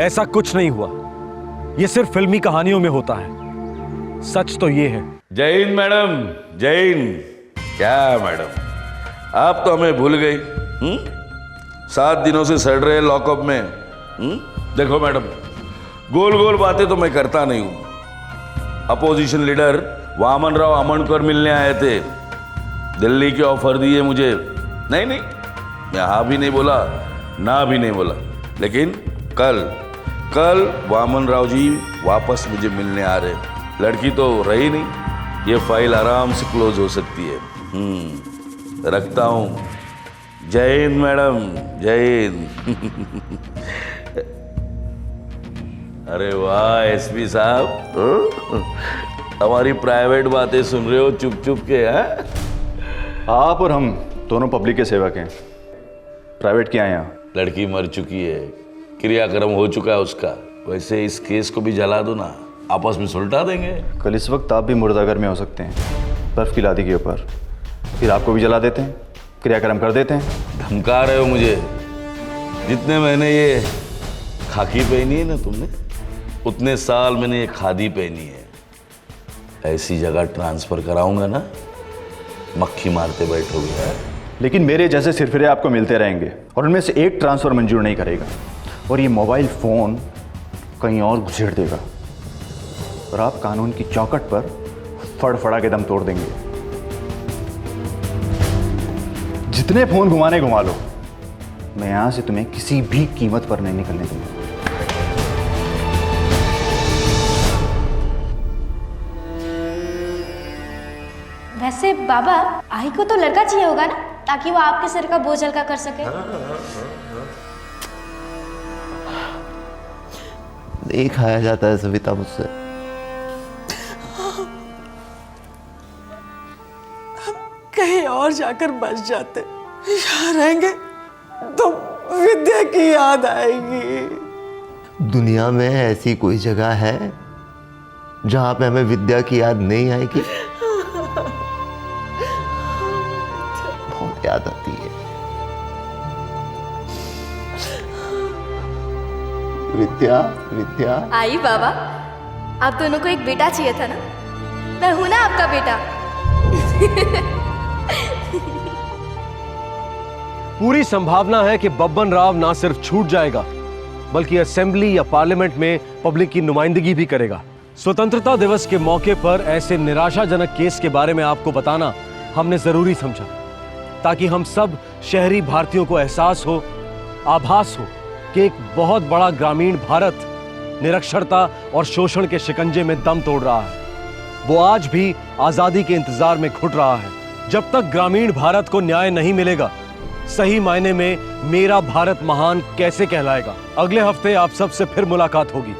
[SPEAKER 1] ऐसा कुछ नहीं हुआ। ये सिर्फ फिल्मी कहानियों में होता है। सच तो ये है।
[SPEAKER 17] जय हिंद मैडम, जय हिंद। क्या मैडम, आप तो हमें भूल गई। 7 दिनों से सड़ रहे लॉकअप में। देखो मैडम, गोल गोल बातें तो मैं करता नहीं हूं। अपोजिशन लीडर वामन राव अमनकर मिलने आए थे, दिल्ली की ऑफर दी है मुझे। नहीं, मैं हाँ भी नहीं बोला, ना भी नहीं बोला। लेकिन कल वामन राव जी वापस मुझे मिलने आ रहे। लड़की तो रही नहीं, ये फाइल आराम से क्लोज हो सकती है। रखता हूँ। जय हिंद मैडम, जय हिंद। अरे वाह एसपी साहब, हमारी प्राइवेट बातें सुन रहे हो चुप चुप के।
[SPEAKER 21] आप और हम दोनों पब्लिक के सेवक हैं, प्राइवेट क्या है यहाँ?
[SPEAKER 17] लड़की मर चुकी है, क्रियाक्रम हो चुका है उसका। वैसे इस केस को भी जला दो ना, आपस में सुलटा देंगे।
[SPEAKER 21] कल इस वक्त आप भी मुर्दाघर में हो सकते हैं, बर्फ की लादी के ऊपर। फिर आपको भी जला देते हैं, क्रियाक्रम कर देते हैं।
[SPEAKER 17] धमका रहे हो मुझे? जितने महीने ये खाकी पहनी है ना तुमने, उतने साल मैंने ये खादी पहनी है। ऐसी जगह ट्रांसफर कराऊंगा ना, मक्खी मारते बैठोगे।
[SPEAKER 21] लेकिन मेरे जैसे सिरफिरे आपको मिलते रहेंगे और उनमें से एक ट्रांसफर मंजूर नहीं करेगा, और ये मोबाइल फोन कहीं और घुसेड़ देगा, और आप कानून की चौखट पर फड़फड़ा के दम तोड़ देंगे। जितने फोन घुमाने घुमा लो, मैं यहां से तुम्हें किसी भी कीमत पर नहीं निकलने दूंगा।
[SPEAKER 13] वैसे बाबा, आई को तो लड़का चाहिए होगा ना, ताकि वो आपके सिर का बोझ हल्का कर सके।
[SPEAKER 16] नहीं खाया जाता है सविता मुझसे।
[SPEAKER 18] कहीं और जाकर बस जाते, यहाँ रहेंगे तो विद्या की याद आएगी।
[SPEAKER 16] दुनिया में ऐसी कोई जगह है जहां पे हमें विद्या की याद नहीं आएगी? बहुत याद आती है विद्या। विद्या
[SPEAKER 13] आई बाबा, आप दोनों को एक बेटा चाहिए था ना, मैं हूं ना आपका बेटा।
[SPEAKER 1] पूरी संभावना है कि बब्बन राव ना सिर्फ छूट जाएगा, बल्कि असेंबली या पार्लियामेंट में पब्लिक की नुमाइंदगी भी करेगा। स्वतंत्रता दिवस के मौके पर ऐसे निराशाजनक केस के बारे में आपको बताना हमने जरूरी समझा, ताकि हम सब शहरी भारतीयों को एहसास हो, आभास हो कि एक बहुत बड़ा ग्रामीण भारत निरक्षरता और शोषण के शिकंजे में दम तोड़ रहा है। वो आज भी आजादी के इंतजार में घुट रहा है। जब तक ग्रामीण भारत को न्याय नहीं मिलेगा, सही मायने में मेरा भारत महान कैसे कहलाएगा। अगले हफ्ते आप सबसे फिर मुलाकात होगी,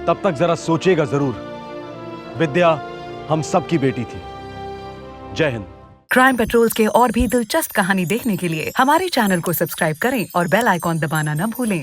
[SPEAKER 1] तब तक जरा सोचिएगा जरूर। विद्या हम सबकी बेटी थी। जय हिंद।
[SPEAKER 2] क्राइम पेट्रोल्स के और भी दिलचस्प कहानी देखने के लिए हमारे चैनल को सब्सक्राइब करें और बेल आइकॉन दबाना न भूलें।